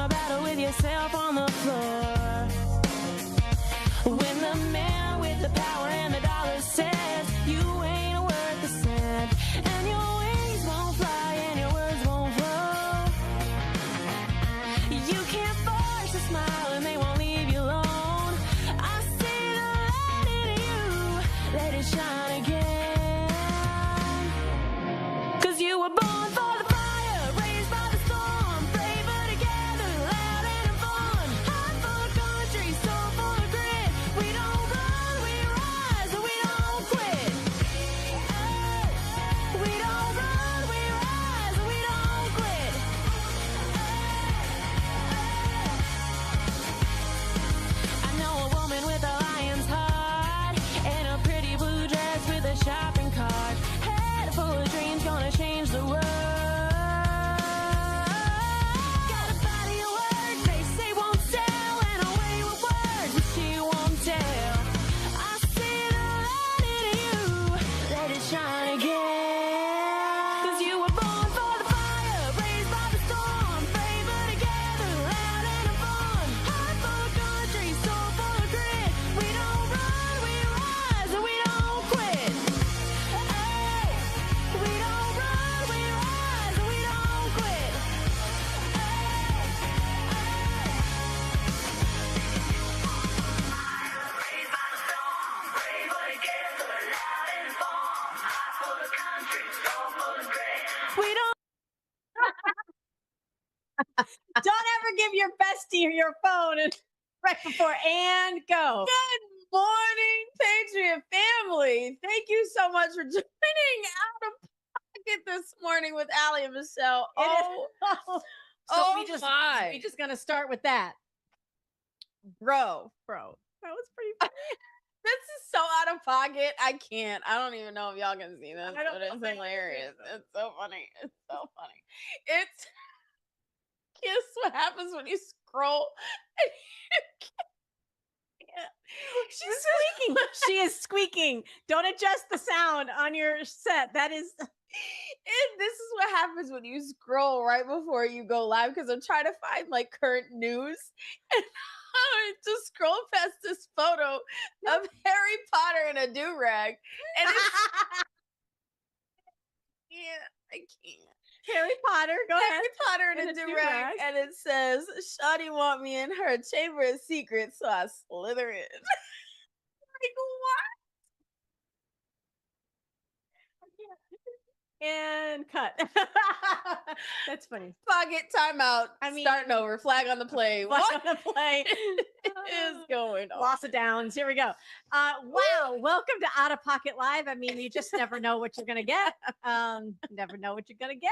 a battle with yourself on the floor. When the man with the power and the dollar says you ain't worth a cent, and your wings won't fly and your words won't flow. You can't force a smile and they won't leave you alone. I see the light in you, let it shine again. 'Cause you were born for the fire, raised by the storm, braver together, loud and fun. Heart full of country, soul full of grit. We don't run, we rise, and we don't quit. Oh, we don't run, we rise, and we don't quit. I know a woman with a lion's heart and a pretty blue dress with a shopping cart. Head full of dreams, gonna change the world. Got a body of work they say won't sell, and a way with words that she won't tell. I see the light in you, let it shine again. 'Cause you were born for the fire, raised by the storm, braver together, loud and fun. Heart full of country, soul full of grit. We don't run, we rise, and we don't quit. Oh, we don't run, we rise, and we don't quit. We don't. Don't ever give your bestie your phone right before and go. Good morning, Patriot family. Thank you so much for joining Out of Pocket this morning with Allie and Michelle. It is- Oh, So oh my. we just gonna start with that. Bro, that was pretty funny. This is so out of pocket. I can't. I don't even know if y'all can see this, I don't but it's know. hilarious. It's so funny. It's so funny. It's guess what happens when you scroll and you can't. She's squeaking. She is squeaking. Don't adjust the sound on your set. That is And this is what happens when you scroll right before you go live, because I'm trying to find like current news, and I just scroll past this photo of Harry Potter in a do-rag, and it's I can't. Harry Potter. Go ahead. Harry Potter in a do-rag, and it says, "Shawty want me in her chamber of secrets, so I slither in." Like what? And cut. That's funny. Pocket timeout. I mean- Starting over. Flag on the play. What What on the play? is going on? Loss of downs. Here we go. Wow. Welcome to Out of Pocket Live. I mean, you just never know what you're gonna get. Never know what you're gonna get.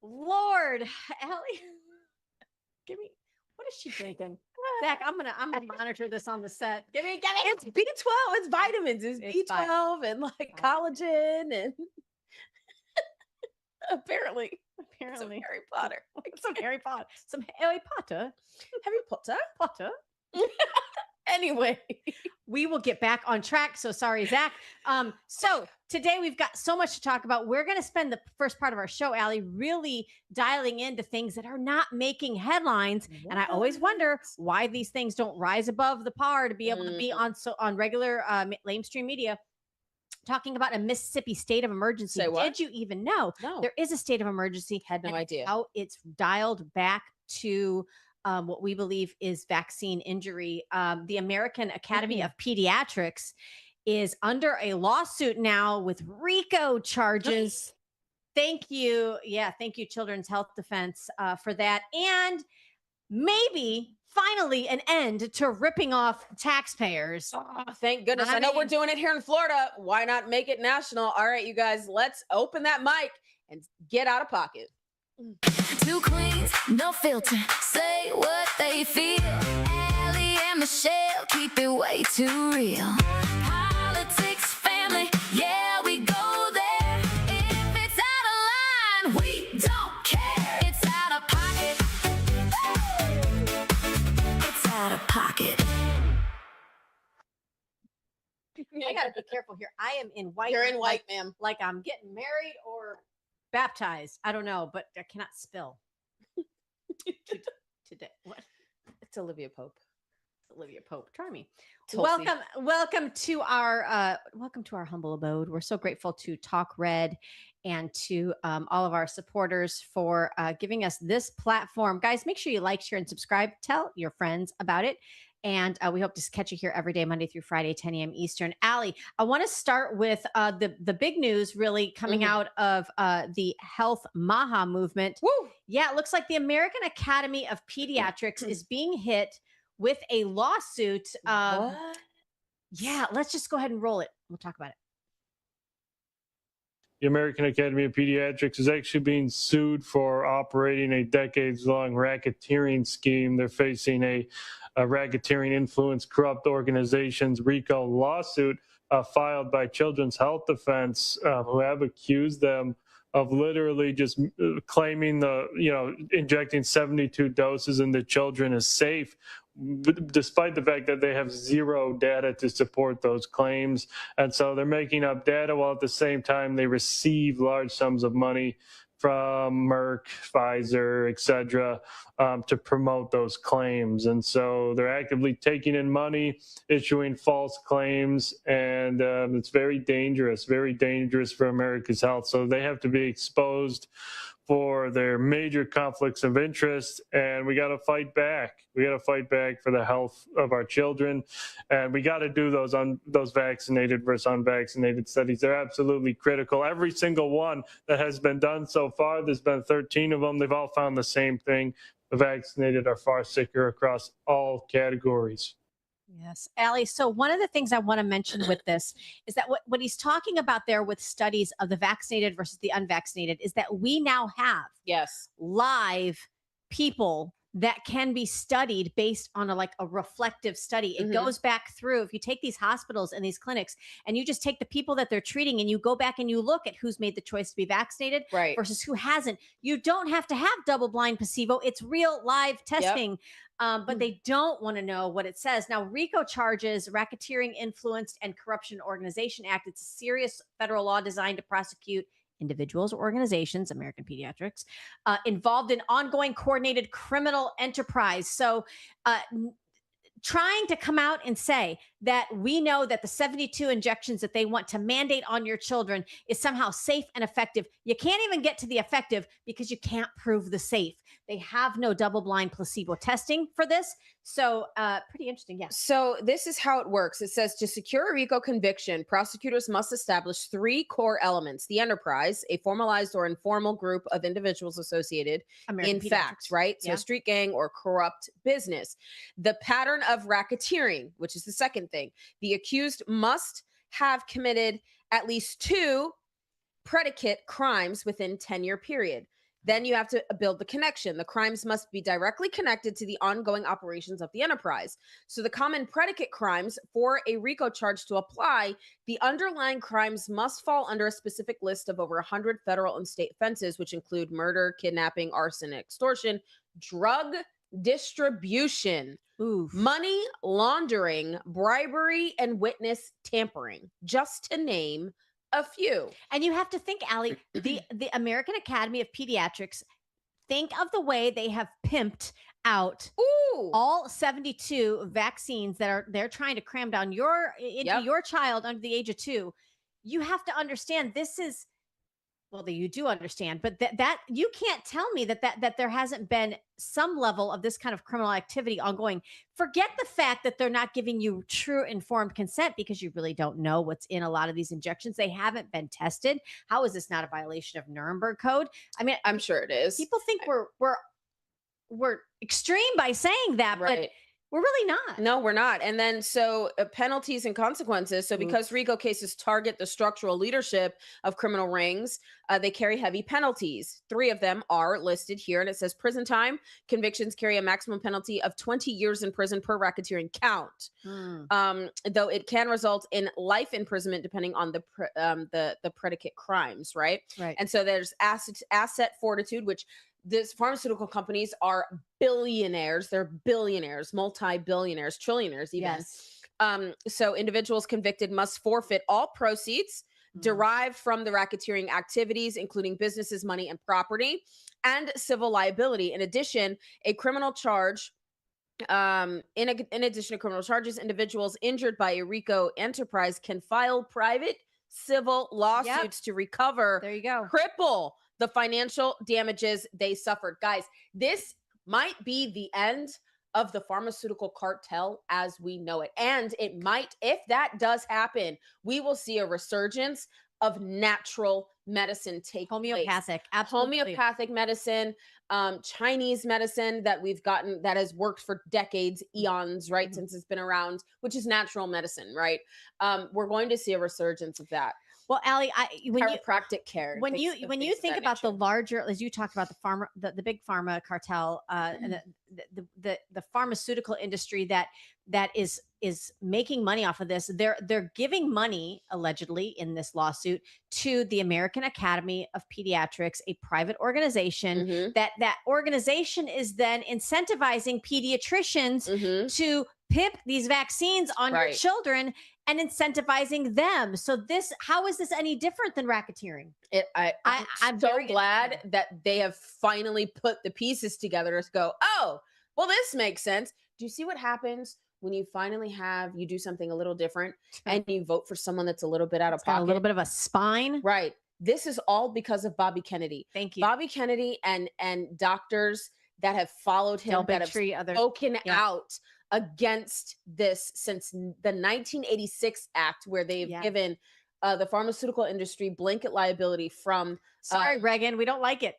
Lord, Allie, give me. What is she drinking? Zach, I'm gonna monitor this on the set. Give me. It's B12. It's vitamins. It's It's B12 and like collagen and apparently some Apparently, Harry Potter. some Harry Potter. Some Harry Potter. Harry Potter. Potter. Anyway, We will get back on track. So sorry, Zach. So today we've got so much to talk about. We're going to spend the first part of our show, Allie, really dialing into things that are not making headlines. And I always wonder why these things don't rise above the par to be able to be on regular lamestream media. Talking about a Mississippi state of emergency. Say what? Did you even know no, there is a state of emergency? had no and idea. How it's dialed back to what we believe is vaccine injury. The American Academy of Pediatrics is under a lawsuit now with RICO charges. Thank you. Yeah, thank you, Children's Health Defense, for that. And maybe finally an end to ripping off taxpayers. Oh, thank goodness. I I know we're mean- doing it here in Florida. Why not make it national? All right, you guys, let's open that mic and get out of pocket. Two queens, no filter, say what they feel. Allie and Michelle keep it way too real. Politics, family, yeah, we go there. If it's out of line, we don't care. It's out of pocket. It's out of pocket. I gotta be careful here. I am in white. You're in white, ma'am. Like I'm getting married or baptized. I don't know, but I cannot spill. Today, what? It's Olivia Pope. Olivia Pope. Try me. Tulsi. Welcome to our humble abode. We're so grateful to Talk Red and to all of our supporters for giving us this platform. Guys, make sure you like, share, and subscribe. Tell your friends about it. And we hope to catch you here every day, Monday through Friday, 10 a.m. Eastern. Allie, I want to start with the big news really coming out of the Health Maha movement. Woo! Yeah, it looks like the American Academy of Pediatrics is being hit with a lawsuit. What? Yeah, let's just go ahead and roll it. We'll talk about it. The American Academy of Pediatrics is actually being sued for operating a decades-long racketeering scheme. They're facing a racketeering influence corrupt organizations RICO lawsuit filed by Children's Health Defense, who have accused them of literally just claiming injecting 72 doses into children is safe, despite the fact that they have zero data to support those claims. And so they're making up data while at the same time they receive large sums of money from Merck, Pfizer, et cetera, to promote those claims. And so they're actively taking in money, issuing false claims, and it's very dangerous for America's health. So they have to be exposed for their major conflicts of interest, and we got to fight back. We got to fight back for the health of our children, and we got to do those vaccinated versus unvaccinated studies. They're absolutely critical. Every single one that has been done so far, there's been 13 of them. They've all found the same thing. The vaccinated are far sicker across all categories. Yes, Allie. So one of the things I want to mention with this is that what he's talking about there with studies of the vaccinated versus the unvaccinated is that we now have live people that can be studied based on a reflective study. It goes back through, if you take these hospitals and these clinics and you just take the people that they're treating and you go back and you look at who's made the choice to be vaccinated versus who hasn't. You don't have to have double-blind placebo. It's real live testing. But they don't want to know what it says. Now, RICO charges Racketeering, Influenced, and Corruption Organization Act. It's a serious federal law designed to prosecute individuals or organizations, American Pediatrics, involved in ongoing coordinated criminal enterprise. So trying to come out and say that we know that the 72 injections that they want to mandate on your children is somehow safe and effective. You can't even get to the effective because you can't prove the safe. They have no double-blind placebo testing for this. So pretty interesting. Yeah. So this is how it works. It says to secure a RICO conviction, prosecutors must establish 3 core elements: the enterprise, a formalized or informal group of individuals associated American in Pediatrics. fact, right? So Yeah. a street gang or corrupt business. The pattern of racketeering, which is the second thing. The accused must have committed at least 2 predicate crimes within 10-year period. Then you have to build the connection. The crimes must be directly connected to the ongoing operations of the enterprise. So the common predicate crimes for a RICO charge to apply, the underlying crimes must fall under a specific list of over 100 federal and state offenses, which include murder, kidnapping, arson, extortion, drug distribution, money laundering, bribery, and witness tampering, just to name a few. And you have to think, Allie, the American Academy of Pediatrics, think of the way they have pimped out all 72 vaccines that they're trying to cram down into your child under the age of 2. You have to understand this is, well, you do understand, but that you can't tell me that there hasn't been some level of this kind of criminal activity ongoing. Forget the fact that they're not giving you true informed consent because you really don't know what's in a lot of these injections. They haven't been tested. How is this not a violation of Nuremberg Code? I mean, I'm sure it is. People think we're extreme by saying that, but we're really not. No, we're not. And then so penalties and consequences. So because RICO cases target the structural leadership of criminal rings, they carry heavy penalties. 3 of them are listed here. And it says prison time. Convictions carry a maximum penalty of 20 years in prison per racketeering count. Though it can result in life imprisonment depending on the predicate crimes, right? And so there's asset fortitude, which these pharmaceutical companies are billionaires. They're billionaires, multi-billionaires, trillionaires even. So individuals convicted must forfeit all proceeds derived from the racketeering activities, including businesses, money, and property, and civil liability. In addition, a criminal charge. In addition to criminal charges, individuals injured by a RICO enterprise can file private civil lawsuits to recover, There you go. cripple the financial damages they suffered. Guys, this might be the end of the pharmaceutical cartel as we know it. And it might, if that does happen, we will see a resurgence of natural medicine take place. Homeopathic, absolutely. Homeopathic medicine, Chinese medicine that we've gotten that has worked for decades, eons, right? Since it's been around, which is natural medicine, right? We're going to see a resurgence of that. Well, Allie, when you Chiropractic care. when things- you when things you of think that about the nature. larger, as you talked about the big pharma cartel, and the pharmaceutical industry that is making money off of this, they're giving money allegedly in this lawsuit to the American Academy of Pediatrics, a private organization. Mhm, That organization is then incentivizing pediatricians mhm. to pimp these vaccines on your Right. children and incentivizing them. So how is this any different than racketeering? I'm I'm so very glad interested. that they have finally put the pieces together to go, oh, well, this makes sense. Do you see what happens when you finally you do something a little different and you vote for someone that's a little bit out of It's got a little pocket? bit of a spine. Right. This is all because of Bobby Kennedy. Thank you. Bobby Kennedy and doctors that have followed him, Del that have Bigtree, other spoken yeah. out against this since the 1986 Act, where they've Yeah. given the pharmaceutical industry blanket liability from Sorry, Reagan, we don't like it.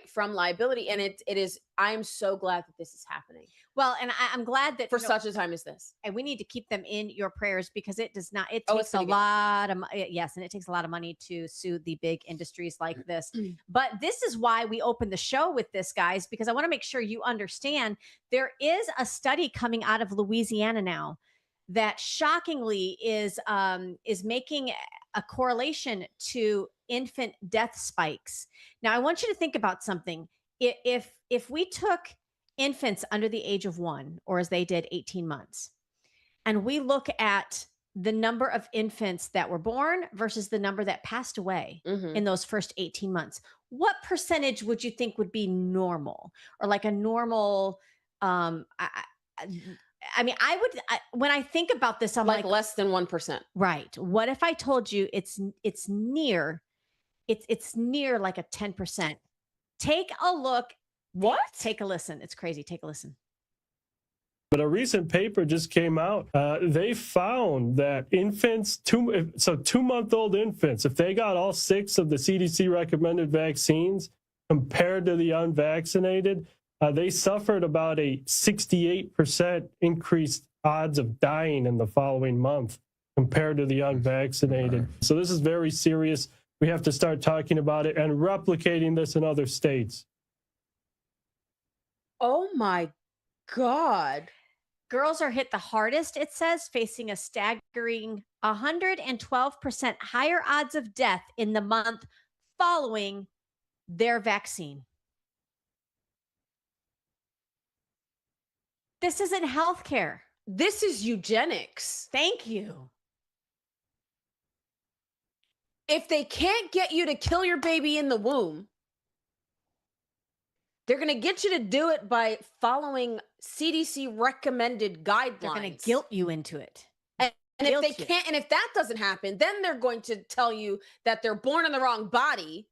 from liability. And it is, I'm so glad that this is happening Well, and I'm glad that for such a time as this. and we need to keep them in your prayers because it does not. It Oh, it's takes a gonna get- lot of yes, and it takes a lot of money to sue the big industries like this. Mm. But this is why we opened the show with this, guys, because I want to make sure you understand there is a study coming out of Louisiana now that shockingly is making a correlation to infant death spikes. Now, I want you to think about something. If we took infants under the age of 1, or as they did 18 months, and we look at the number of infants that were born versus the number that passed away Mhm. in those first 18 months, what percentage would you think would be normal, or like a normal I mean, when I think about this, I'm Like like, less than 1%. right. What if I told you it's near like a 10%? Take a look. What? Take a listen. It's crazy. Take a listen. But a recent paper just came out. They found that infants, 2-month-old infants, if they got all 6 of the CDC recommended vaccines compared to the unvaccinated, they suffered about a 68% increased odds of dying in the following month compared to the unvaccinated. So this is very serious. We have to start talking about it and replicating this in other states. Oh my God. Girls are hit the hardest, it says, facing a staggering 112% higher odds of death in the month following their vaccine. This isn't healthcare. This is eugenics. Thank you. If they can't get you to kill your baby in the womb, they're going to get you to do it by following CDC recommended guidelines. They're going to guilt you into it. And if guilt they you. can't, and if that doesn't happen, then they're going to tell you that they're born in the wrong body.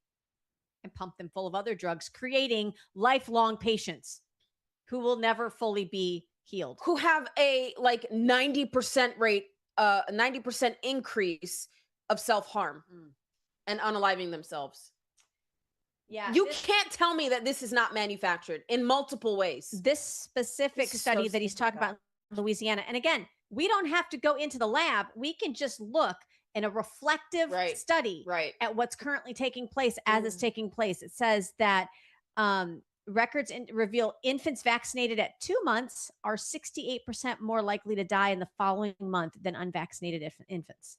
And pump them full of other drugs, creating lifelong patients who will never fully be healed. Who have a like 90% rate, 90% increase of self-harm and unaliving themselves. Yeah. You can't tell me that this is not manufactured in multiple ways. This specific This is so study that he's talking about in Louisiana. And again, we don't have to go into the lab. We can just look in a reflective study Right. at what's currently taking place as it's taking place. It says that records reveal infants vaccinated at 2 months are 68% more likely to die in the following month than unvaccinated infants.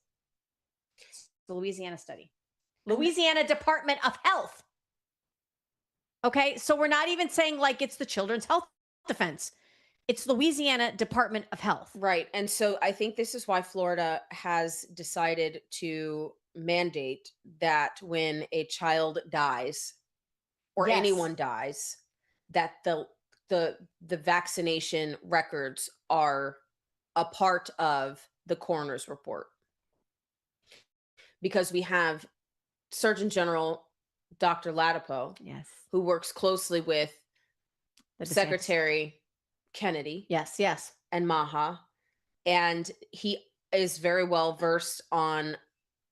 The Louisiana study. Louisiana Department of Health. Okay, so we're not even saying like it's the Children's Health Defense. It's Louisiana Department of Health. Right. And so I think this is why Florida has decided to mandate that when a child dies or Yes. anyone dies, that the vaccination records are a part of the coroner's report, because we have Surgeon General Dr. Latipo, Yes. who works closely with The DeSantis. Secretary Kennedy Yes. Yes. and Maha, and he is very well versed on,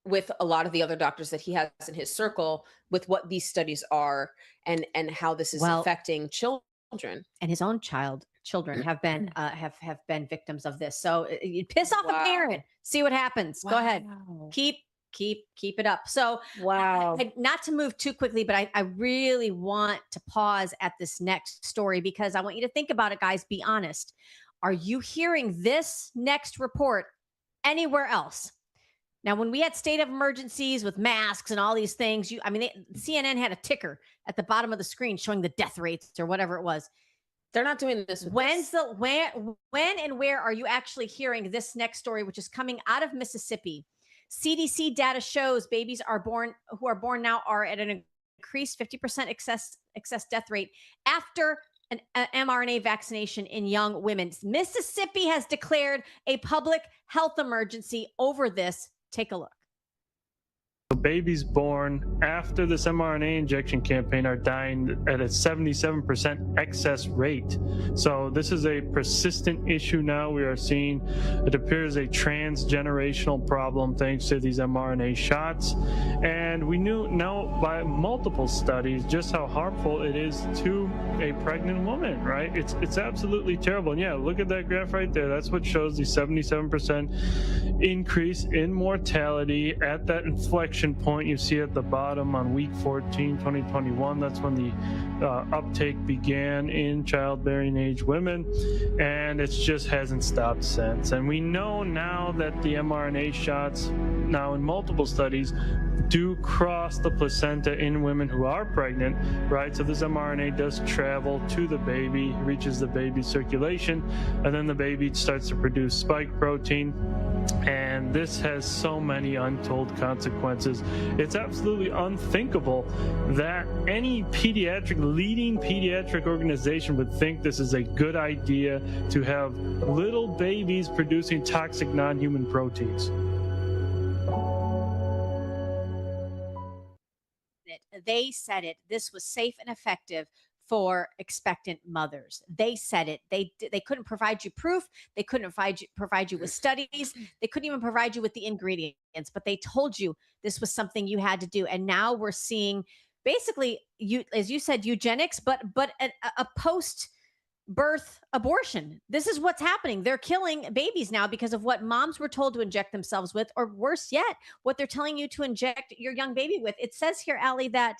with a lot of the other doctors that he has in his circle, with what these studies are and how this is Well, affecting children. and his own children have been have been victims of this. So you piss off a Wow. parent, see what happens. Go ahead, Wow. keep it up. So Wow. not to move too quickly, but I really want to pause at this next story because I want you to think about it, guys. Be honest. Are you hearing this next report anywhere else? Now, when we had state of emergencies with masks and all these things, CNN had a ticker at the bottom of the screen showing the death rates or whatever it was. They're not doing this with this. When and where are you actually hearing this next story, which is coming out of Mississippi? CDC data shows babies who are born now are at an increased 50% excess death rate after an mRNA vaccination in young women. Mississippi has declared a public health emergency over this. Take a look. Babies born after this mRNA injection campaign are dying at a 77% excess rate. So this is a persistent issue now. We are seeing it appears a transgenerational problem thanks to these mRNA shots. And we know by multiple studies just how harmful it is to a pregnant woman, right? It's absolutely terrible. And yeah, look at that graph right there. That's what shows the 77% increase in mortality at that inflection point you see at the bottom on week 14, 2021. That's when the uptake began in childbearing age women, and it just hasn't stopped since. And we know now that the mRNA shots, now in multiple studies, do cross the placenta in women who are pregnant, right? So this mRNA does travel to the baby, reaches the baby's circulation, and then the baby starts to produce spike protein. And this has so many untold consequences. It's absolutely unthinkable that any leading pediatric organization would think this is a good idea to have little babies producing toxic non-human proteins. They said it. This was safe and effective for expectant mothers. They said it. They couldn't provide you proof. They couldn't provide you with studies. They couldn't even provide you with the ingredients, but they told you this was something you had to do. And now we're seeing basically, as you said, eugenics, but a post-birth abortion. This is what's happening. They're killing babies now because of what moms were told to inject themselves with, or worse yet, what they're telling you to inject your young baby with. It says here, Allie, that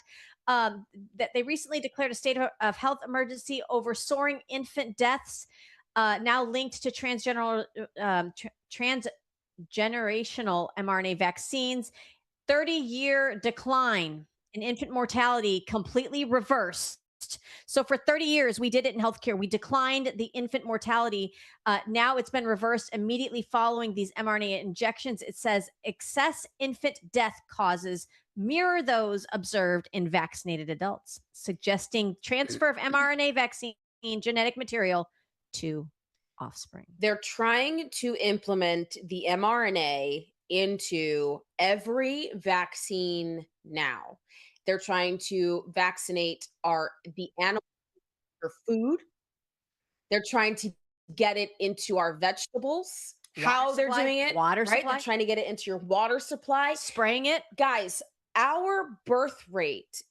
they recently declared a state of health emergency over soaring infant deaths, now linked to transgenerational mRNA vaccines. 30-year decline in infant mortality completely reversed. So for 30 years, we did it in healthcare. We declined the infant mortality. Now it's been reversed immediately following these mRNA injections. It says excess infant death causes mirror those observed in vaccinated adults, suggesting transfer of mRNA vaccine genetic material to offspring. They're trying to implement the mRNA into every vaccine now. They're trying to vaccinate the animals for food. They're trying to get it into our vegetables. How they're doing it, water right? supply, They're trying to get it into your water supply, spraying it. Guys, our birth rate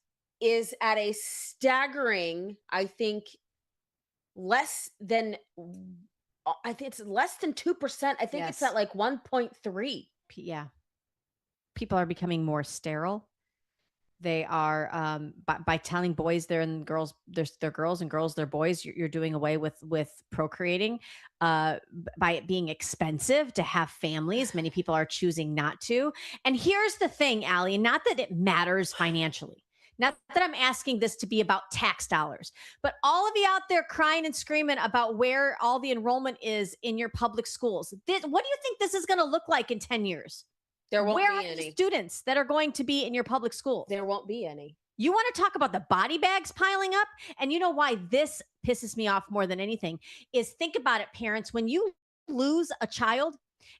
is at a staggering, I think it's less than 2%. I think it's Yes. at like 1.3. Yeah. People are becoming more sterile. They are by telling boys they're girls and girls they're boys. You're doing away with procreating. By it being expensive to have families, many people are choosing not to. And here's the thing, Allie, not that it matters financially. Not that I'm asking this to be about tax dollars, but all of you out there crying and screaming about where all the enrollment is in your public schools. What do you think this is going to look like in 10 years? There won't Where be are the any. students that are going to be in your public school? There won't be any. You want to talk about the body bags piling up? And you know why this pisses me off more than anything is, think about it, parents. When you lose a child,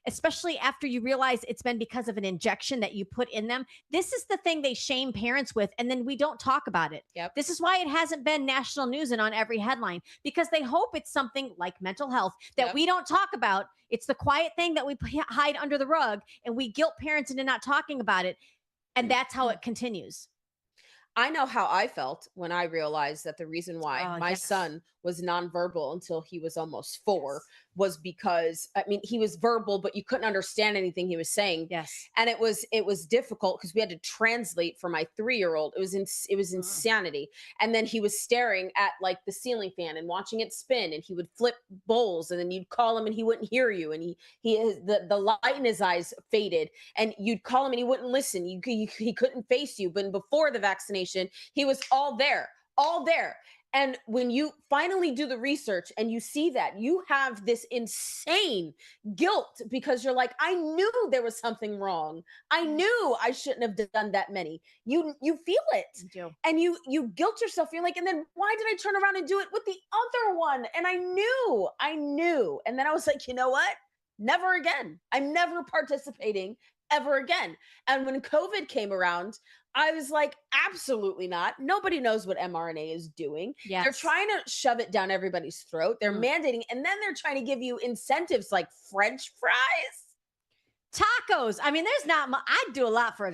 especially after you realize it's been because of an injection that you put in them, this is the thing they shame parents with. And then we don't talk about it. Yep. This is why it hasn't been national news and on every headline, because they hope it's something like mental health that Yep. we don't talk about. It's the quiet thing that we hide under the rug, and we guilt parents into not talking about it. And that's how it continues. I know how I felt when I realized that the reason why Oh, my yes. son was nonverbal until he was almost 4 was because, I mean, he was verbal, but you couldn't understand anything he was saying. Yes. And it was difficult because we had to translate for my 3-year-old. It was insanity. And then he was staring at like the ceiling fan and watching it spin, and he would flip bowls, and then you'd call him and he wouldn't hear you, and the light in his eyes faded, and you'd call him and he wouldn't listen. He couldn't face you. But before the vaccination, he was all there. And when you finally do the research and you see that, you have this insane guilt because you're like, I knew there was something wrong. I knew I shouldn't have done that many. You feel it. You do. And you guilt yourself. You're like, and then why did I turn around and do it with the other one? And I knew. And then I was like, you know what? Never again. I'm never participating ever again. And when COVID came around, I was like, absolutely not. Nobody knows what mRNA is doing. Yes. They're trying to shove it down everybody's throat. They're mandating, and then they're trying to give you incentives like French fries. Tacos. I mean, there's not much. I'd do a lot for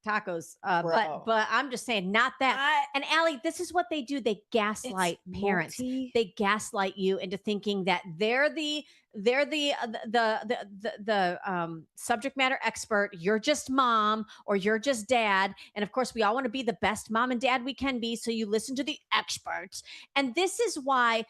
tacos, Bro. but I'm just saying, not that. And Allie, this is what they do. They gaslight parents. They gaslight you into thinking that they're the subject matter expert. You're just mom, or you're just dad. And of course, we all want to be the best mom and dad we can be. So you listen to the experts. And this is why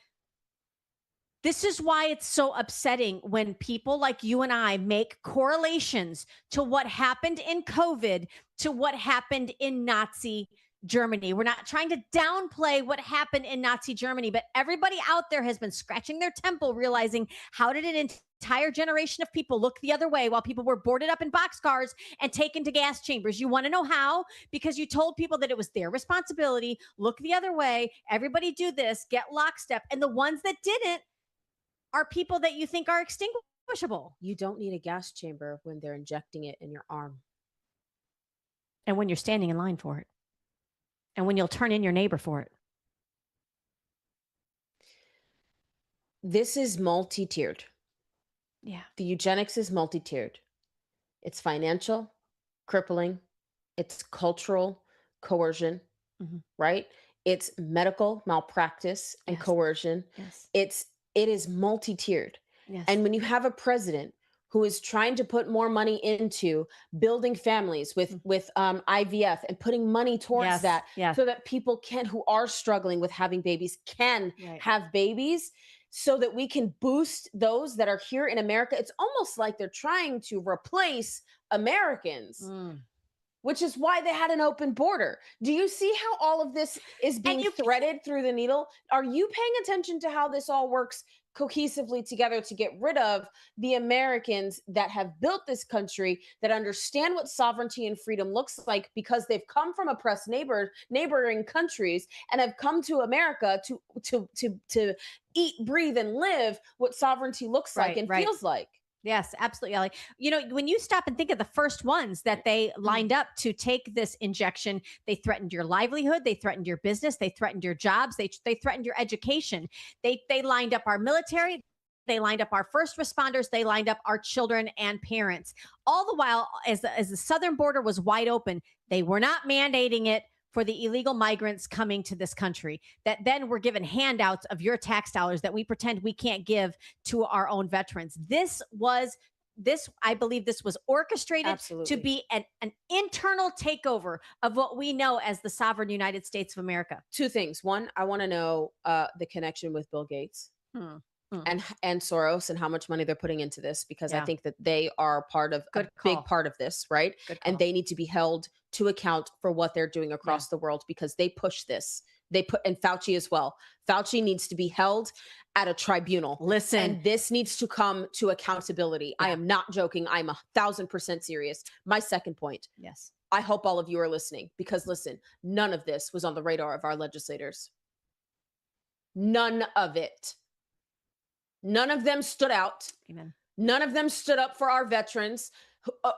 it's so upsetting when people like you and I make correlations to what happened in COVID to what happened in Nazi Germany. We're not trying to downplay what happened in Nazi Germany, but everybody out there has been scratching their temple, realizing, how did an entire generation of people look the other way while people were boarded up in boxcars and taken to gas chambers? You want to know how? Because you told people that it was their responsibility. Look the other way. Everybody do this. Get lockstep. And the ones that didn't are people that you think are extinguishable. You don't need a gas chamber when they're injecting it in your arm. And when you're standing in line for it. And when you'll turn in your neighbor for it. This is multi-tiered. Yeah. The eugenics is multi-tiered. It's financial, crippling. It's cultural coercion, right? It's medical malpractice and coercion. Yes. It is multi-tiered. Yes. And when you have a president who is trying to put more money into building families with IVF and putting money towards that, so that people who are struggling with having babies can have babies, so that we can boost those that are here in America. It's almost like they're trying to replace Americans. Which is why they had an open border. Do you see how all of this is being threaded through the needle? Are you paying attention to how this all works cohesively together to get rid of the Americans that have built this country, that understand what sovereignty and freedom looks like, because they've come from oppressed neighboring countries and have come to America to eat, breathe, and live what sovereignty looks like and feels like? Yes, absolutely, Ellie. You know, when you stop and think of the first ones that they lined up to take this injection, they threatened your livelihood, they threatened your business, they threatened your jobs, they threatened your education. They lined up our military, they lined up our first responders, they lined up our children and parents. All the while, as the southern border was wide open, they were not mandating it for the illegal migrants coming to this country, that then we're given handouts of your tax dollars that we pretend we can't give to our own veterans. I believe this was orchestrated to be an internal takeover of what we know as the sovereign United States of America. Two things. One, I want to know the connection with Bill Gates and Soros, and how much money they're putting into this, because I think that they are part of a big part of this, right? And they need to be held to account for what they're doing across the world, because they push this They put, and Fauci as well. Fauci needs to be held at a tribunal. Listen, And this needs to come to accountability. I am not joking. I'm 1,000% serious. My second point. yes. I hope all of you are listening, because listen, none of this was on the radar of our legislators. None of it. None of them stood out. Amen. None of them stood up for our veterans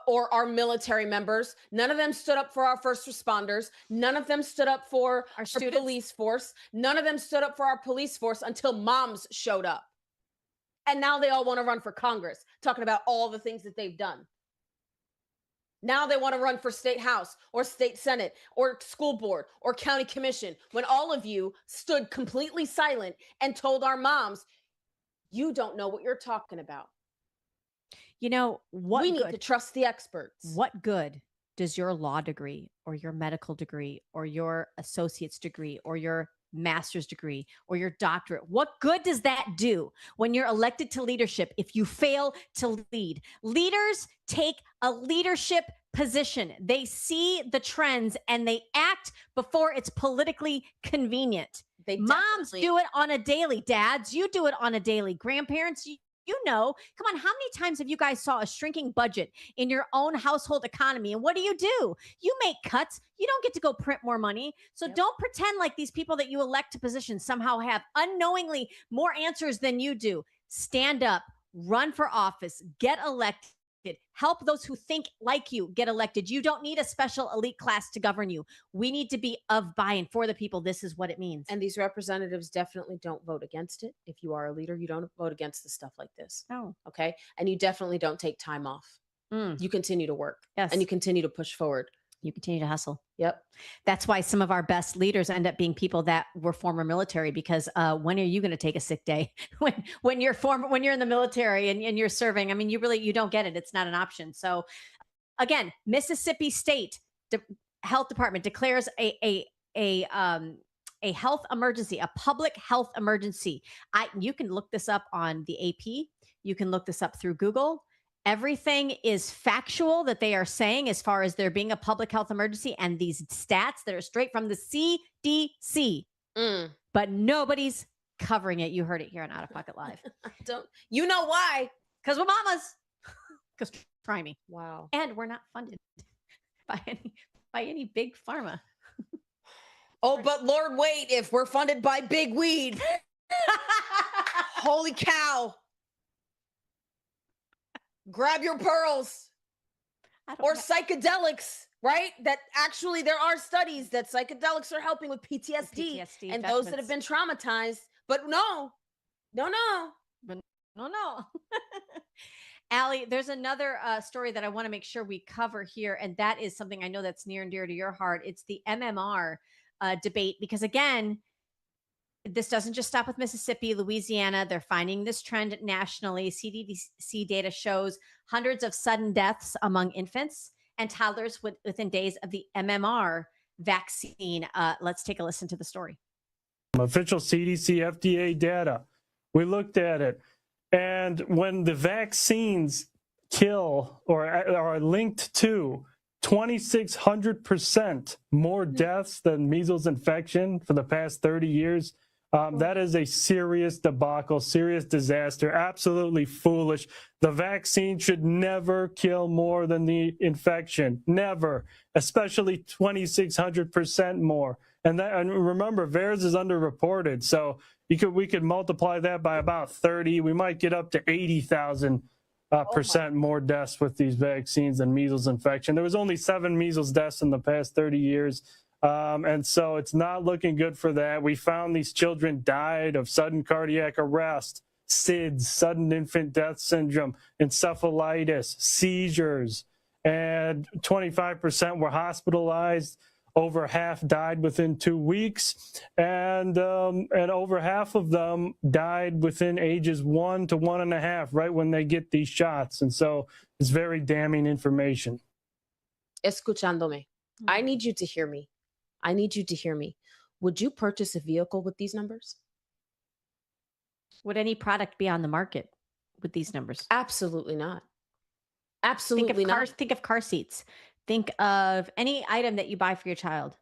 or our military members. None of them stood up for our first responders. None of them stood up for Our our students. police force. None of them stood up for our police force until moms showed up. And now they all want to run for Congress, talking about all the things that they've done. Now they want to run for state house or state senate or school board or county commission, when all of you stood completely silent and told our moms, you don't know what you're talking about. You know, what We need good, to trust the experts. what good does your law degree or your medical degree or your associate's degree or your master's degree or your doctorate, what good does that do when you're elected to leadership if you fail to lead? Leaders take a leadership position. They see the trends and they act before it's politically convenient. They Moms definitely- do it on a daily. Dads, you do it on a daily. Grandparents, you know. Come on, how many times have you guys saw a shrinking budget in your own household economy? And what do? You make cuts. You don't get to go print more money. So Yep. don't pretend like these people that you elect to positions somehow have unknowingly more answers than you do. Stand up, run for office, get elected. Help those who think like you get elected. You don't need a special elite class to govern you. We need to be of buy-in for the people. This is what it means. And these representatives definitely don't vote against it. If you are a leader, you don't vote against the stuff like this. No. Okay. And you definitely don't take time off. You continue to work. Yes. And you continue to push forward. You continue to hustle. Yep. That's why some of our best leaders end up being people that were former military, because when are you going to take a sick day when you're in the military and you're serving? I mean, you don't get it. It's not an option. So again, Mississippi State Health Department declares a health emergency, a public health emergency. You can look this up on the AP. You can look this up through Google. Everything is factual that they are saying as far as there being a public health emergency, and these stats that are straight from the CDC, but nobody's covering it. You heard it here on Out of Pocket Live. Don't you know why? Because we're mamas. Because try me. Wow. And we're not funded by any big pharma. Oh, but Lord, wait, if we're funded by big weed. Holy cow. Grab your pearls. Or psychedelics, right? That actually there are studies that psychedelics are helping with PTSD, and those that have been traumatized. But no. Allie, there's another story that I want to make sure we cover here, and that is something I know that's near and dear to your heart. It's the MMR debate, because again, this doesn't just stop with Mississippi, Louisiana. They're finding this trend nationally. CDC data shows hundreds of sudden deaths among infants and toddlers within days of the MMR vaccine. Let's take a listen to the story. Official CDC FDA data. We looked at it. And when the vaccines kill or are linked to 2,600% more deaths than measles infection for the past 30 years, that is a serious debacle, serious disaster, absolutely foolish. The vaccine should never kill more than the infection, never, especially 2,600% more. And remember, VAERS is underreported, so we could multiply that by about 30. We might get up to 80,000 percent more deaths with these vaccines than measles infection. There was only 7 measles deaths in the past 30 years. And so it's not looking good for that. We found these children died of sudden cardiac arrest, SIDS, sudden infant death syndrome, encephalitis, seizures, and 25% were hospitalized. Over half died within 2 weeks, and over half of them died within ages 1 to 1.5, right when they get these shots. And so it's very damning information. Escuchándome. I need you to hear me. I need you to hear me. Would you purchase a vehicle with these numbers? Would any product be on the market with these numbers? Absolutely not. Absolutely not. Think of car seats. Think of any item that you buy for your child.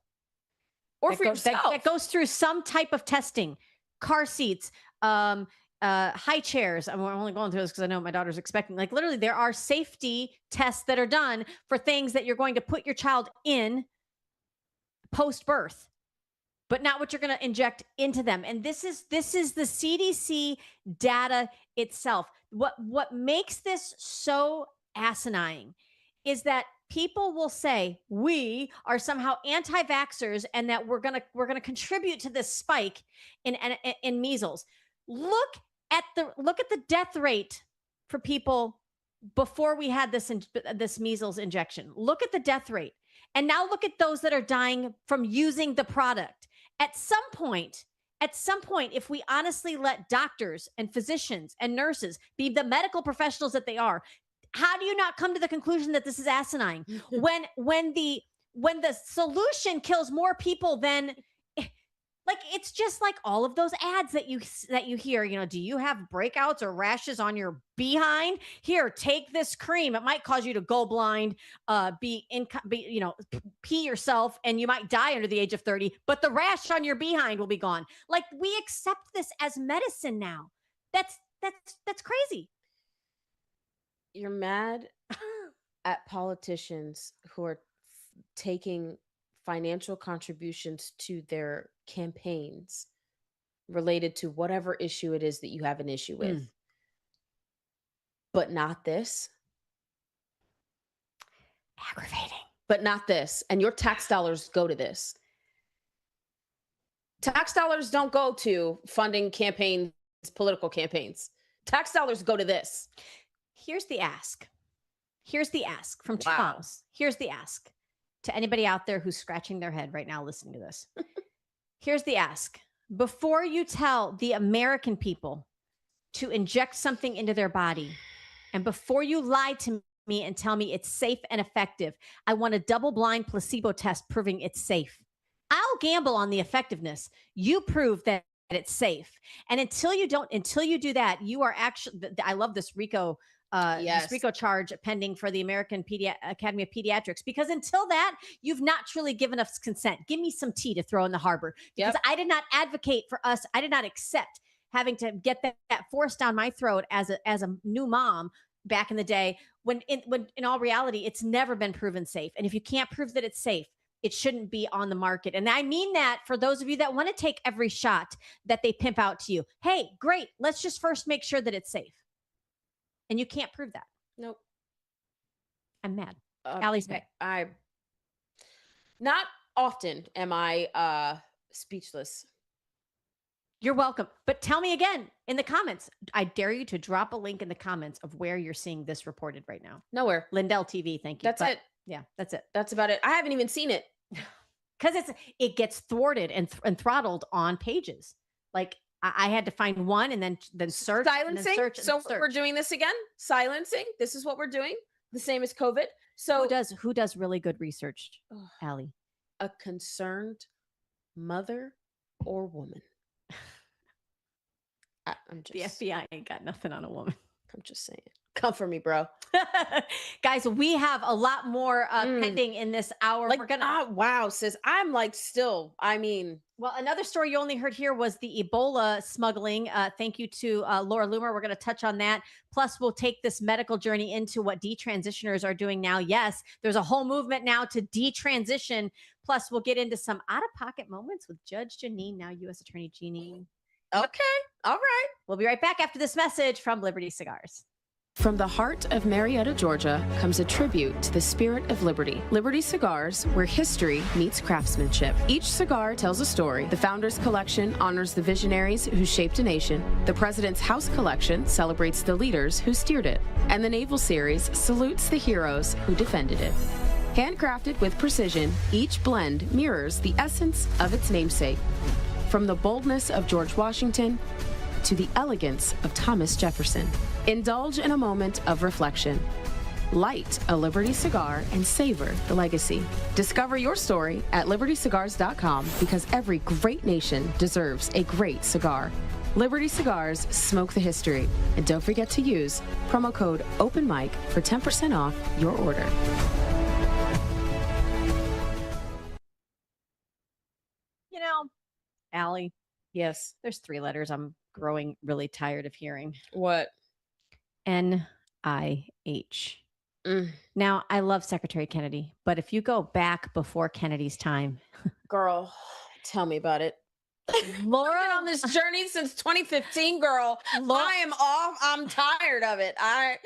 Or that for yourself. that goes through some type of testing, car seats, high chairs. I'm only going through this because I know my daughter's expecting. Like literally, there are safety tests that are done for things that you're going to put your child in post birth, but not what you're going to inject into them. And this is the CDC data itself. What makes this so asinine is that people will say we are somehow anti-vaxxers and that we're gonna contribute to this spike in measles. Look at the death rate for people before we had this measles injection. Look at the death rate, and now look at those that are dying from using the product. At some point, if we honestly let doctors and physicians and nurses be the medical professionals that they are, how do you not come to the conclusion that this is asinine when the solution kills more people than, like, it's just like all of those ads that you hear, do you have breakouts or rashes on your behind? Here, take this cream. It might cause you to go blind, pee yourself, and you might die under the age of 30, but the rash on your behind will be gone. Like, we accept this as medicine now. That's crazy. You're mad at politicians who are taking financial contributions to their campaigns related to whatever issue it is that you have an issue with, but not this. Aggravating. But not this. And your tax dollars go to this. Tax dollars don't go to funding campaigns, political campaigns. Tax dollars go to this. Here's the ask from Wow. Charles. Here's the ask to anybody out there who's scratching their head right now listening to this. Here's the ask. Before you tell the American people to inject something into their body, and before you lie to me and tell me it's safe and effective, I want a double-blind placebo test proving it's safe. I'll gamble on the effectiveness. You prove that it's safe. And until you do that, you are actually, I love this RICO Yes. this RICO charge pending for the American Academy of Pediatrics, because until that, you've not truly given us consent. Give me some tea to throw in the harbor, because I did not advocate for us. I did not accept having to get that forced down my throat as a new mom back in the day, when in all reality, it's never been proven safe. And if you can't prove that it's safe, it shouldn't be on the market. And I mean that for those of you that want to take every shot that they pimp out to you. Hey, great. Let's just first make sure that it's safe. And you can't prove that. Nope. I'm mad. Allie's mad. I not often am I speechless. You're welcome. But tell me again in the comments. I dare you to drop a link in the comments of where you're seeing this reported right now. Nowhere. Lindell TV, thank you. That's it. Yeah, that's it. That's about it. I haven't even seen it. Because it gets thwarted and throttled on pages. Like, I had to find one and then search. Silencing. And then search and So search. we're doing this again. Silencing. This is what we're doing. The same as COVID. So Who does really good research, Ugh. Allie? A concerned mother or woman. I'm just The FBI ain't got nothing on a woman. I'm just saying. Come for me, bro. Guys, we have a lot more pending in this hour. Like, We're gonna wow, sis. I'm like still. I mean, well, another story you only heard here was the Ebola smuggling. Thank you to Laura Loomer. We're going to touch on that. Plus, we'll take this medical journey into what detransitioners are doing now. Yes, there's a whole movement now to detransition. Plus, we'll get into some out-of-pocket moments with Judge Janine, now U.S. Attorney Jeanine. okay, all right. We'll be right back after this message from Liberty Cigars. From the heart of Marietta, Georgia, comes a tribute to the spirit of liberty. Liberty Cigars, where history meets craftsmanship. Each cigar tells a story. The Founders Collection honors the visionaries who shaped a nation. The President's House Collection celebrates the leaders who steered it. And the Naval Series salutes the heroes who defended it. Handcrafted with precision, each blend mirrors the essence of its namesake. From the boldness of George Washington to the elegance of Thomas Jefferson. Indulge in a moment of reflection. Light a Liberty cigar and savor the legacy. Discover your story at libertycigars.com, because every great nation deserves a great cigar. Liberty Cigars, smoke the history. And don't forget to use promo code OPENMIC for 10% off your order. Yes. There's 3 letters I'm growing really tired of hearing. What? NIH. Mm. Now, I love Secretary Kennedy, but if you go back before Kennedy's time, Girl, tell me about it. Laura I've been on this journey since 2015, girl. I am off. I'm tired of it.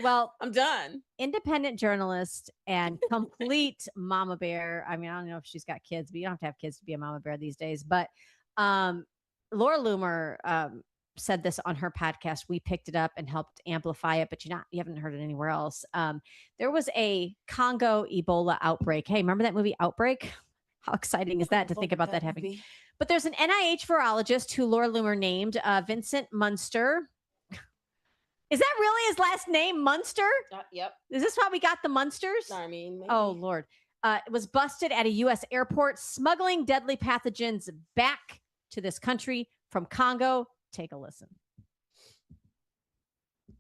well, I'm done. independent journalist and complete mama bear. I mean, I don't know if she's got kids, but you don't have to have kids to be a mama bear these days. But Laura Loomer said this on her podcast. We picked it up and helped amplify it, but you haven't heard it anywhere else. There was a Congo Ebola outbreak. Hey, remember that movie Outbreak? How exciting is that to think about that happening? But there's an NIH virologist who Laura Loomer named Vincent Munster. Is that really his last name, Munster? Yep. Is this why we got the Munsters? I mean, maybe. Oh, Lord. It was busted at a U.S. airport smuggling deadly pathogens back to this country from Congo. Take a listen.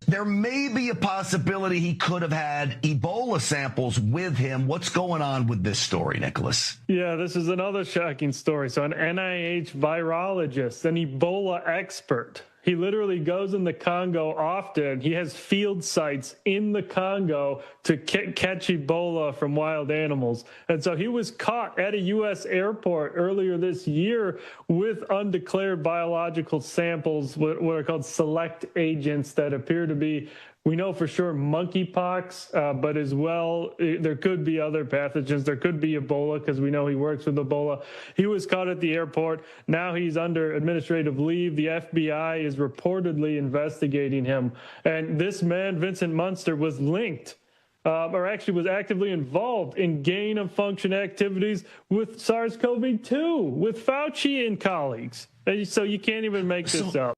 There may be a possibility he could have had Ebola samples with him. What's going on with this story, Nicholas? Yeah, this is another shocking story. So an NIH virologist, an Ebola expert, he literally goes in the Congo often. He has field sites in the Congo to catch Ebola from wild animals. And so he was caught at a U.S. airport earlier this year with undeclared biological samples, what are called select agents that appear to be, we know for sure, monkeypox, but as well, there could be other pathogens. There could be Ebola because we know he works with Ebola. He was caught at the airport. Now he's under administrative leave. The FBI is reportedly investigating him. And this man, Vincent Munster, was linked or actually was actively involved in gain-of-function activities with SARS-CoV-2, with Fauci and colleagues. And so you can't even make this up.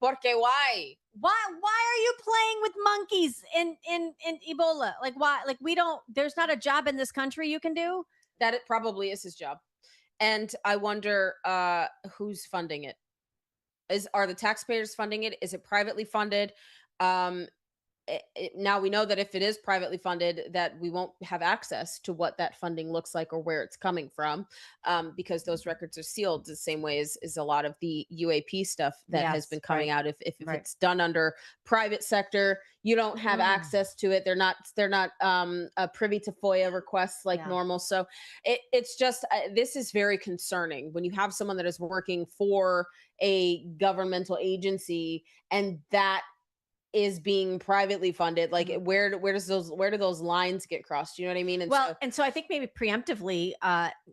Porque why? Why are you playing with monkeys in Ebola? Like, why? Like, there's not a job in this country you can do? That it probably is his job. And I wonder who's funding it. Are the taxpayers funding it? Is it privately funded? Now we know that if it is privately funded, that we won't have access to what that funding looks like or where it's coming from, because those records are sealed the same way as a lot of the UAP stuff that has been coming out. If it's done under private sector, you don't have access to it. They're not privy to FOIA requests like normal. So it's just this is very concerning when you have someone that is working for a governmental agency and that is being privately funded. Like where do those lines get crossed? You know what I mean? And so I think maybe preemptively,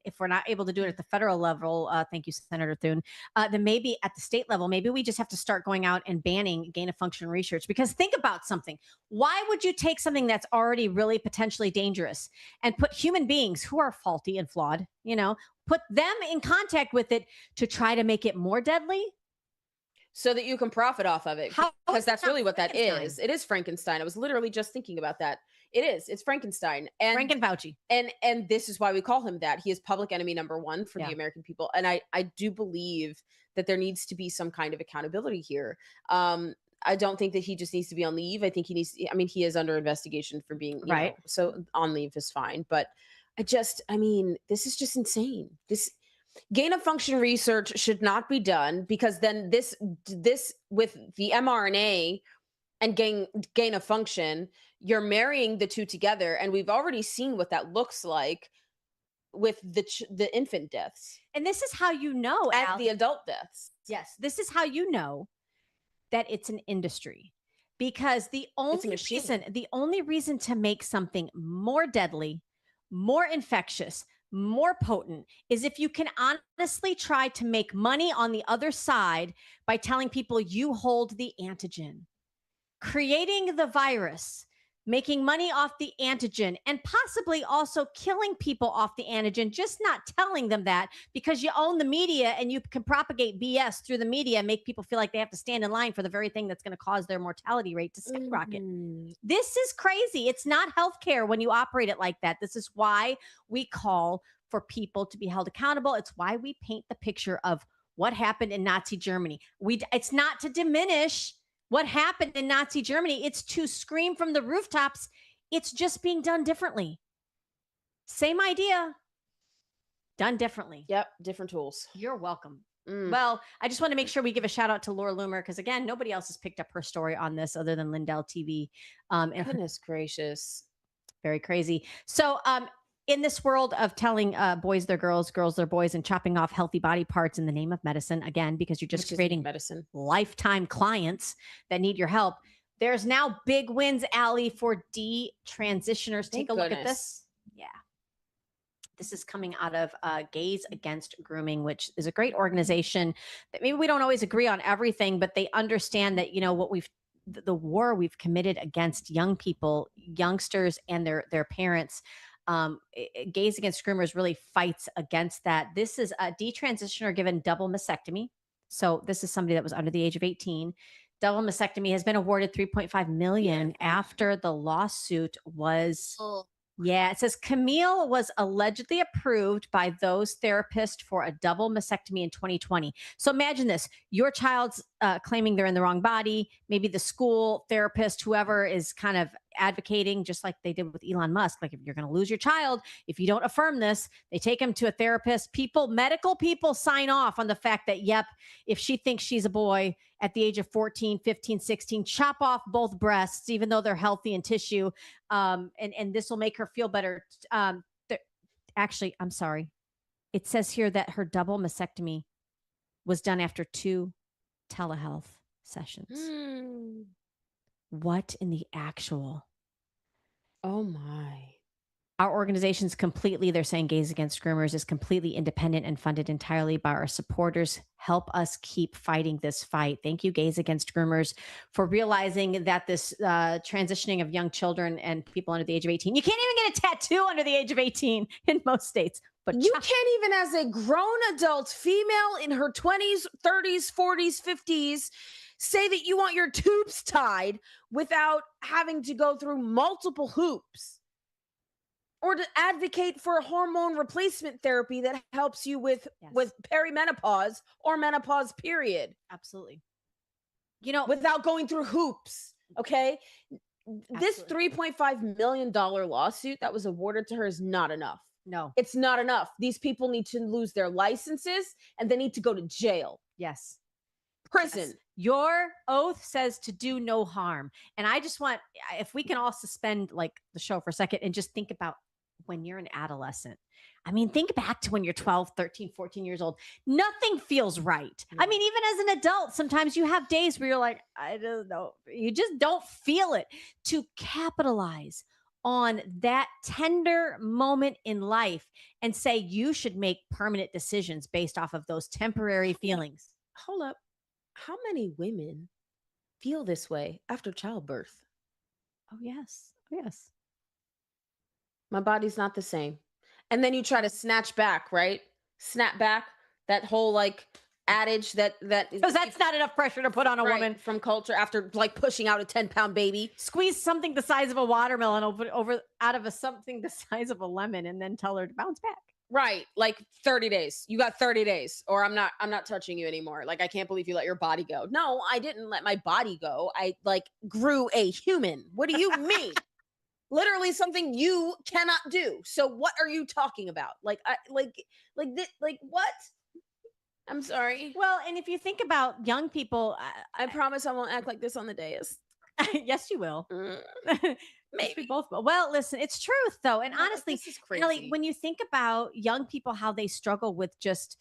if we're not able to do it at the federal level, thank you, Senator Thune, then maybe at the state level, maybe we just have to start going out and banning gain of function research. Because think about something. Why would you take something that's already really potentially dangerous and put human beings who are faulty and flawed, put them in contact with it to try to make it more deadly? So that you can profit off of it, because that's really what that is. It is Frankenstein. I was literally just thinking about that. It's Frankenstein and Fauci. And this is why we call him that. He is public enemy number one for the American people. And I do believe that there needs to be some kind of accountability here. I don't think that he just needs to be on leave. I think he needs, he is under investigation for being, right. So on leave is fine. But this is just insane. This gain of function research should not be done, because then this with the mRNA and gain of function, you're marrying the two together, and we've already seen what that looks like with the infant deaths, and this is how you know, and the adult deaths. Yes, this is how you know that it's an industry, because the only reason to make something more deadly, more infectious, more potent is if you can honestly try to make money on the other side by telling people you hold the antigen, creating the virus, making money off the antigen, and possibly also killing people off the antigen, just not telling them that because you own the media and you can propagate BS through the media and make people feel like they have to stand in line for the very thing that's going to cause their mortality rate to skyrocket. This is crazy. It's not healthcare when you operate it like that. This is why we call for people to be held accountable. It's why we paint the picture of what happened in Nazi Germany. It's not to diminish what happened in Nazi Germany. It's to scream from the rooftops. It's just being done differently. Same idea, done differently. Yep, different tools. You're welcome. Well, I just want to make sure we give a shout out to Laura Loomer because again, nobody else has picked up her story on this other than Lindell TV. And her- Goodness gracious. very crazy. So, in this world of telling boys they're girls, girls they're boys, and chopping off healthy body parts in the name of medicine, again, because you're just Which is creating medicine. lifetime clients that need your help. There's now big wins, Allie, for detransitioners. Take Thank a look at goodness. this. Yeah. This is coming out of Gays Against Grooming, which is a great organization that maybe we don't always agree on everything, but they understand that, you know, what the war we've committed against young people, youngsters and their parents. Gays Against Groomers really fights against that. This is a detransitioner given double mastectomy. So this is somebody that was under the age of 18. Double mastectomy has been awarded 3.5 million after the lawsuit was. Yeah, it says Camille was allegedly approved by those therapists for a double mastectomy in 2020. So imagine this: your child's claiming they're in the wrong body. Maybe the school therapist, whoever is kind of advocating, just like they did with Elon Musk. Like, if you're going to lose your child, if you don't affirm this, they take him to a therapist. Medical people sign off on the fact that, yep, if she thinks she's a boy at the age of 14, 15, 16, chop off both breasts, even though they're healthy in tissue. And this will make her feel better. Actually, I'm sorry. It says here that her double mastectomy was done after 2 telehealth sessions. What in the actual? Oh my. Our organization's completely, they're saying Gays Against Groomers is completely independent and funded entirely by our supporters. Help us keep fighting this fight. Thank you, Gays Against Groomers, for realizing that this transitioning of young children and people under the age of 18, you can't even get a tattoo under the age of 18 in most states. But You can't even, as a grown adult female in her 20s, 30s, 40s, 50s, say that you want your tubes tied without having to go through multiple hoops. Or to advocate for a hormone replacement therapy that helps you with perimenopause or menopause period. Absolutely. You know, without going through hoops. Okay. This $3.5 million lawsuit that was awarded to her is not enough. No, it's not enough. These people need to lose their licenses and they need to go to jail. Yes. Prison. Yes. Your oath says to do no harm. And I just want, if we can all suspend like the show for a second and just think about when you're an adolescent. I mean, think back to when you're 12, 13, 14 years old. Nothing feels right. I mean, even as an adult, sometimes you have days where you're like, I don't know. You just don't feel it. To capitalize on that tender moment in life and say you should make permanent decisions based off of those temporary feelings. Hold up. How many women feel this way after childbirth? Oh, yes. Oh, yes. My body's not the same. And then you try to snatch back, right? Snap back. That whole like adage that because that's not enough pressure to put on a woman from culture after like pushing out a 10-pound baby. Squeeze something the size of a watermelon over out of something the size of a lemon and then tell her to bounce back. Right. Like 30 days. You got 30 days or I'm not touching you anymore. Like, I can't believe you let your body go. No, I didn't let my body go. I like grew a human. What do you mean? Literally something you cannot do. So what are you talking about? Like what? I'm sorry. Well, and if you think about young people, I promise I won't act like this on the dais. Yes, you will. Maybe we both will. Well, listen, it's truth though. And honestly, this is crazy. Ellie, when you think about young people, how they struggle with just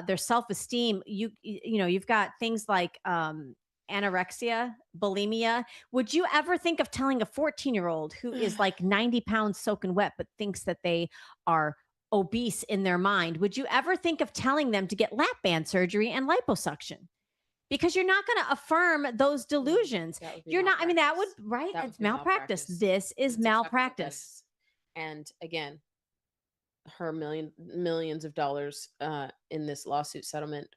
their self-esteem, you've got things like anorexia, bulimia. Would you ever think of telling a 14-year-old who is like 90 pounds soaking wet, but thinks that they are obese in their mind? Would you ever think of telling them to get lap band surgery and liposuction? Because you're not going to affirm those delusions. You're not, I mean, that would, right? It's malpractice. This is malpractice. And again, her millions of dollars in this lawsuit settlement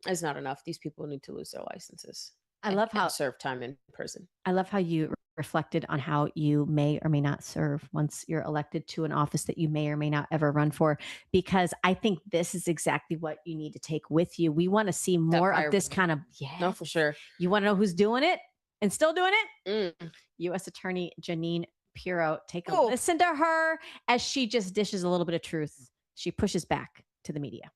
is not enough. These people need to lose their licenses. I love how serve time in prison. I love how you reflected on how you may or may not serve once you're elected to an office that you may or may not ever run for, because I think this is exactly what you need to take with you. We want to see more of this kind of, No, for sure. You want to know who's doing it and still doing it? U.S. Attorney Janine Pirro. Take a listen to her as she just dishes a little bit of truth. She pushes back to the media.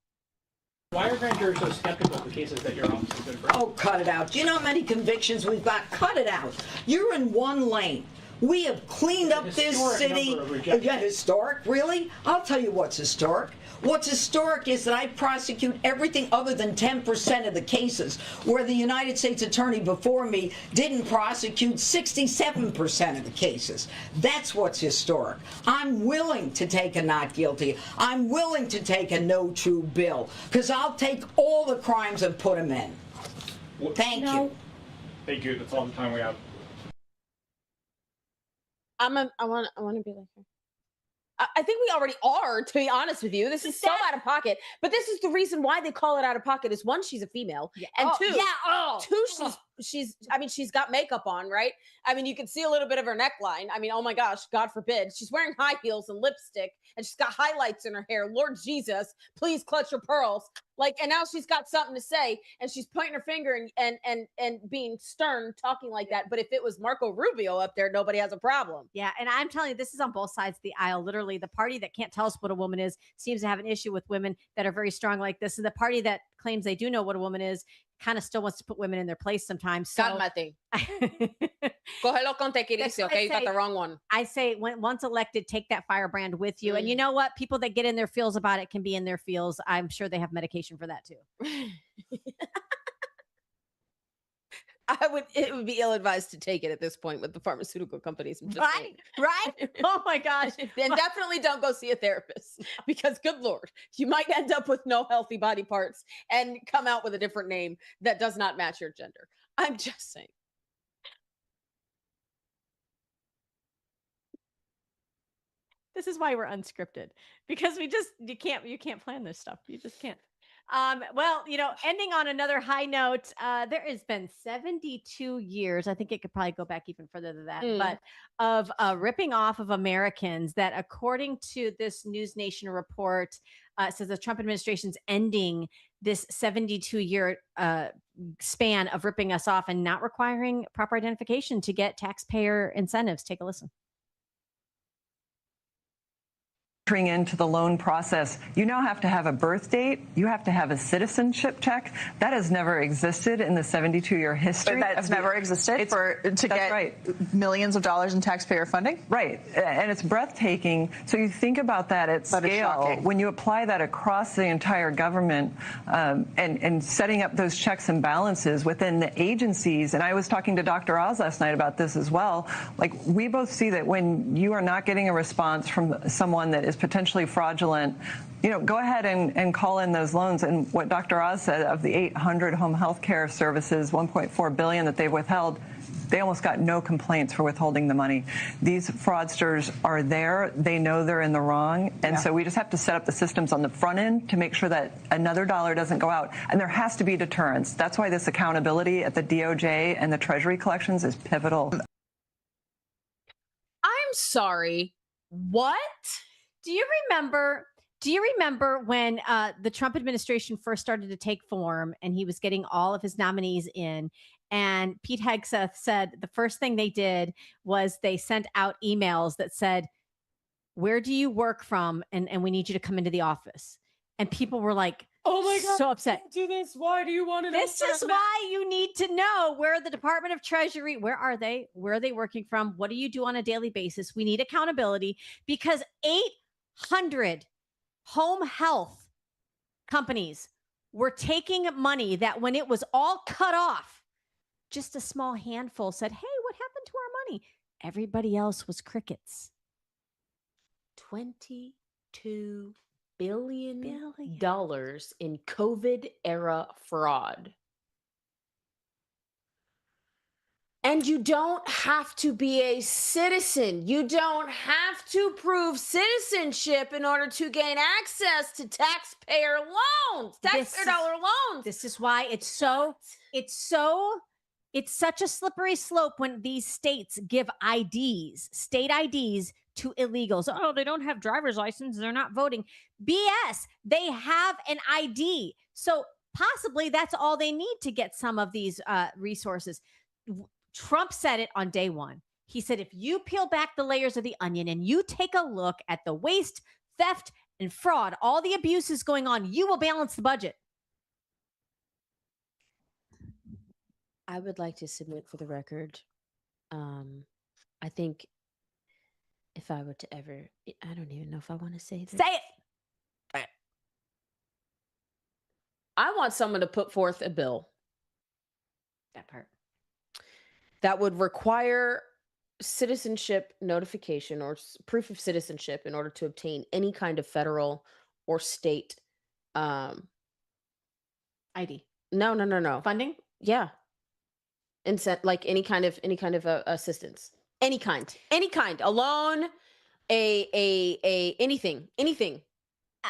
Why are grand jurors so skeptical of the cases that your office has been bringing? Oh, cut it out. Do you know how many convictions we've got? Cut it out. You're in one lane. We have cleaned up this city. Yeah, historic, really? I'll tell you what's historic. What's historic is that I prosecute everything other than 10% of the cases, where the United States attorney before me didn't prosecute 67% of the cases. That's what's historic. I'm willing to take a not guilty. I'm willing to take a no true bill, because I'll take all the crimes and put them in. Thank you. Thank you. That's all the time we have. I want to be like her. I think we already are, to be honest with you. This is so out of pocket. But this is the reason why they call it out of pocket is, one, she's a female. Yeah. And she's got makeup on, right? I mean, you can see a little bit of her neckline. I mean, oh my gosh, God forbid. She's wearing high heels and lipstick, and she's got highlights in her hair. Lord Jesus, please clutch your pearls. And now she's got something to say, and she's pointing her finger and being stern, talking like that. But if it was Marco Rubio up there, nobody has a problem. Yeah, and I'm telling you, this is on both sides of the aisle. Literally, the party that can't tell us what a woman is seems to have an issue with women that are very strong like this, and the party that claims they do know what a woman is kind of still wants to put women in their place sometimes. So, Cálmate. Cógelo con tequilicio, okay? You got the wrong one. I say, once elected, take that firebrand with you. And you know what? People that get in their feels about it can be in their feels. I'm sure they have medication for that too. It would be ill-advised to take it at this point with the pharmaceutical companies. Right? Oh my gosh. And definitely don't go see a therapist, because good Lord, you might end up with no healthy body parts and come out with a different name that does not match your gender. I'm just saying. This is why we're unscripted, because you can't plan this stuff. You just can't. Well, ending on another high note, there has been 72 years. I think it could probably go back even further than that, but of ripping off of Americans that, according to this News Nation report, says the Trump administration's ending this 72-year span of ripping us off and not requiring proper identification to get taxpayer incentives. Take a listen. Into the loan process, you now have to have a birth date. You have to have a citizenship check. That has never existed in the 72-year history. But that's never existed to get millions of dollars in taxpayer funding? Right. And it's breathtaking. So you think about that at scale. When you apply that across the entire government, and setting up those checks and balances within the agencies. And I was talking to Dr. Oz last night about this as well. Like, we both see that when you are not getting a response from someone that is potentially fraudulent, go ahead and call in those loans. And what Dr. Oz said, of the 800 home health care services, $1.4 billion that they've withheld, they almost got no complaints for withholding the money. These fraudsters are there. They know they're in the wrong. And so we just have to set up the systems on the front end to make sure that another dollar doesn't go out. And there has to be deterrence. That's why this accountability at the DOJ and the Treasury collections is pivotal. I'm sorry. What? Do you remember when the Trump administration first started to take form and he was getting all of his nominees in, and Pete Hegseth said the first thing they did was they sent out emails that said, "Where do you work from? And we need you to come into the office." And people were like, "Oh my God, so upset. Do this. Why do you want to know?" This is why you need to know where the Department of Treasury, where are they? Where are they working from? What do you do on a daily basis? We need accountability, because 800 home health companies were taking money that, when it was all cut off, just a small handful said, "Hey, what happened to our money?" Everybody else was crickets. $22 billion in COVID era fraud. And you don't have to be a citizen. You don't have to prove citizenship in order to gain access to taxpayer loans, taxpayer dollar loans. This is why it's such a slippery slope when these states give state IDs to illegals. Oh, they don't have driver's license, they're not voting. BS. They have an ID. So possibly that's all they need to get some of these resources. Trump said it on day one. He said, if you peel back the layers of the onion and you take a look at the waste, theft, and fraud, all the abuses going on, you will balance the budget. I would like to submit for the record. I think if I were to ever, I don't even know if I want to say this. Say it. I want someone to put forth a bill That part. that would require citizenship notification or proof of citizenship in order to obtain any kind of federal or state ID. No. Funding? Yeah. Like any kind of assistance. Any kind. A loan, a anything.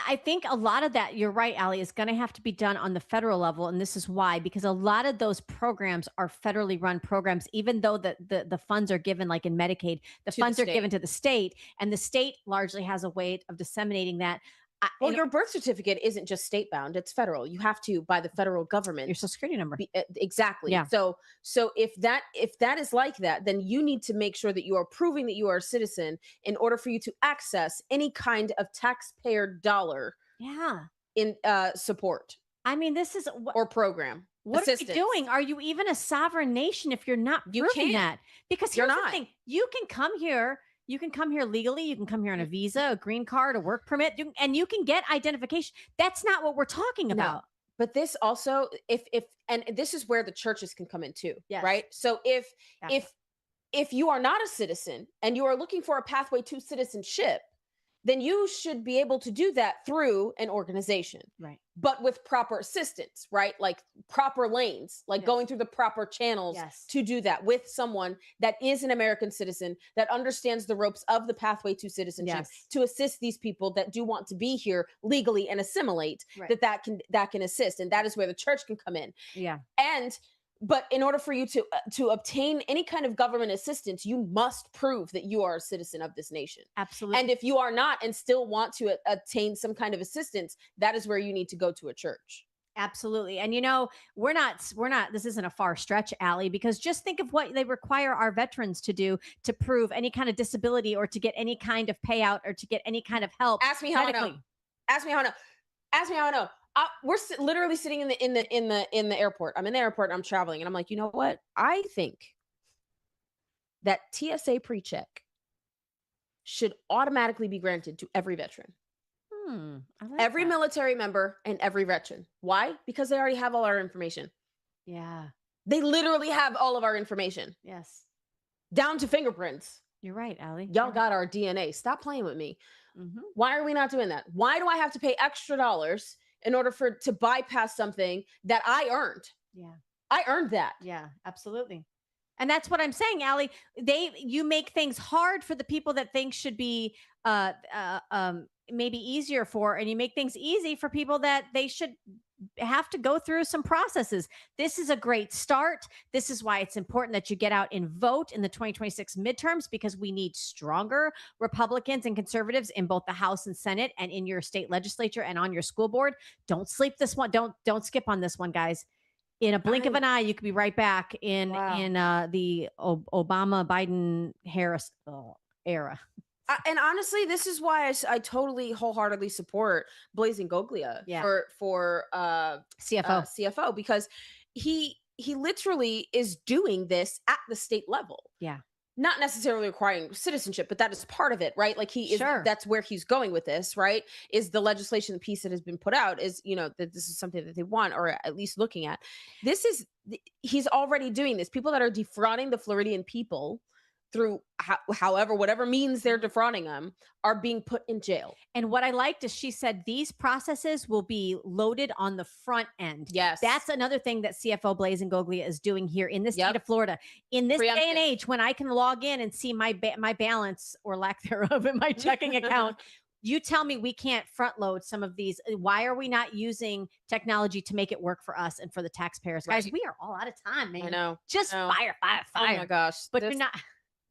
I think a lot of that, you're right, Allie, is going to have to be done on the federal level. And this is why, because a lot of those programs are federally run programs, even though the funds are given, like in Medicaid, the funds are given to the state, and the state largely has a way of disseminating that. Well, your birth certificate isn't just state bound; it's federal. You have to, by the federal government, your social security number. Exactly. Yeah. So if that is like that, then you need to make sure that you are proving that you are a citizen in order for you to access any kind of taxpayer dollar. Yeah. In support. I mean, this is or program. What assistance. are you doing? Are you even a sovereign nation if you're not proving that? Because here's the thing: you can come here. You can come here legally. You can come here on a visa, a green card, a work permit, and you can get identification. That's not what we're talking about. No. But this also, and this is where the churches can come in too, right? So if you are not a citizen and you are looking for a pathway to citizenship, then you should be able to do that through an organization, right? But with proper assistance, right? Like proper lanes, like going through the proper channels to do that with someone that is an American citizen that understands the ropes of the pathway to citizenship to assist these people that do want to be here legally and assimilate. That can assist, and that is where the church can come in. Yeah, But in order for you to obtain any kind of government assistance, you must prove that you are a citizen of this nation. Absolutely. And if you are not and still want to attain some kind of assistance, that is where you need to go to a church. Absolutely. And we're not, this isn't a far stretch, Allie, because just think of what they require our veterans to do to prove any kind of disability or to get any kind of payout or to get any kind of help. Ask me how I know. Ask me how I know. We're literally sitting in the airport. I'm in the airport and I'm traveling and I'm like, you know what? I think that TSA pre-check should automatically be granted to every veteran. Every military member and every veteran. Why? Because they already have all our information. Yeah. They literally have all of our information. Yes. Down to fingerprints. You're right, Allie. Y'all got our DNA. Stop playing with me. Why are we not doing that? Why do I have to pay extra dollars in order to bypass something that I earned? Yeah. I earned that. Yeah, absolutely. And that's what I'm saying, Allie. You make things hard for the people that things should be maybe easier for, and you make things easy for people that they should have to go through some processes. This is a great start. This is why it's important that you get out and vote in the 2026 midterms, because we need stronger Republicans and conservatives in both the House and Senate and in your state legislature and on your school board. Don't sleep this one. Don't skip on this one, guys. In a blink of an eye, you could be right back in the Obama, Biden, Harris era. And honestly, this is why I totally wholeheartedly support Blazing Goglia for CFO, because he literally is doing this at the state level. Yeah. Not necessarily requiring citizenship, but that is part of it, right? Like that's where he's going with this, right? Is the legislation, the piece that has been put out is, that this is something that they want, or at least looking at. He's already doing this. People that are defrauding the Floridian people through whatever means they're defrauding them are being put in jail. And what I liked is she said these processes will be loaded on the front end. Yes. That's another thing that CFO Blazing Goglia is doing here in the state of Florida. In this day and age, when I can log in and see my balance or lack thereof in my checking account, you tell me we can't front load some of these. Why are we not using technology to make it work for us and for the taxpayers? Guys, we are all out of time, man. I know. Just fire. Oh my gosh. But you're not...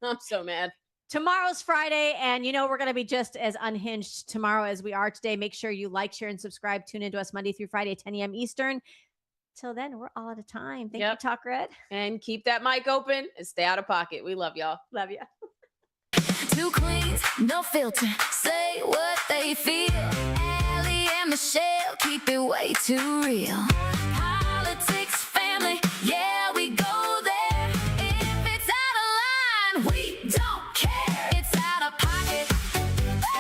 I'm so mad. Tomorrow's Friday, and we're going to be just as unhinged tomorrow as we are today. Make sure you like, share, and subscribe. Tune into us Monday through Friday at 10 a.m. Eastern. Till then, we're all out of time. Thank you, Talk Red. And keep that mic open and stay out of pocket. We love y'all. Love you. Two queens, no filter. Say what they feel. Allie and Michelle keep it way too real.